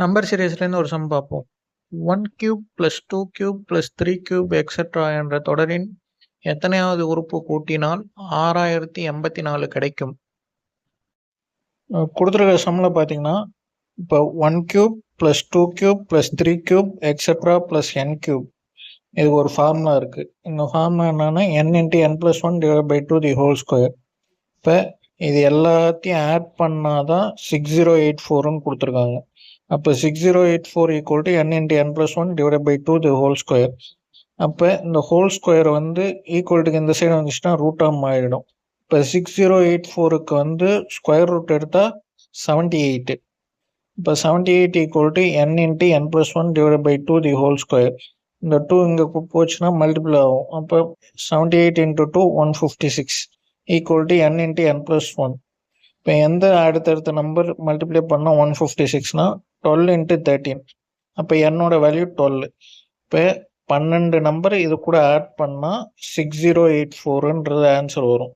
Number சீரிஸ்லேருந்து ஒரு some பார்ப்போம். 1 cube plus 2 cube plus 3 cube etcetera என்ற தொடரின் எத்தனையாவது உறுப்பு கூட்டினால் 6084 கிடைக்கும்? கொடுத்துருக்க சம்மில் பார்த்தீங்கன்னா, இப்போ 1 cube plus 2 cube plus 3 cube etcetera plus n cube, இது ஒரு ஃபார்முலா இருக்குது. இந்த ஃபார்முலா என்னன்னா n into n plus 1 divide by 2 the whole square. இப்போ இது எல்லாத்தையும் ஆட் பண்ணால் தான் 6084ன்னு கொடுத்துருக்காங்க. அப்போ 6084 equal to n into n plus 1 divide by 2 the whole square. அப்போ இந்த ஹோல் ஸ்கொயர் வந்து ஈக்குவல்ட்டுக்கு இந்த சைடு வந்துச்சுன்னா ரூட் ஆம் ஆகிடும். இப்போ 6084க்கு வந்து ஸ்கொயர் ரூட் எடுத்தால் 78. இப்போ 78 equal to n into n plus 1 divide by 2 the whole square. இந்த 2 இங்கே போச்சுன்னா மல்டிபிள் ஆகும். அப்போ 78 into 2 156 equal to n into n plus 1. இப்போ எந்த அடுத்தடுத்த நம்பர் மல்டிப்ளை பண்ணால் 156னா 12 இன்ட்டு 13. அப்போ என்னோட வேல்யூ 12. இப்போ 12 நம்பர் இது கூட ஆட் பண்ணால் 6084ன்றது ஆன்சர் வரும்.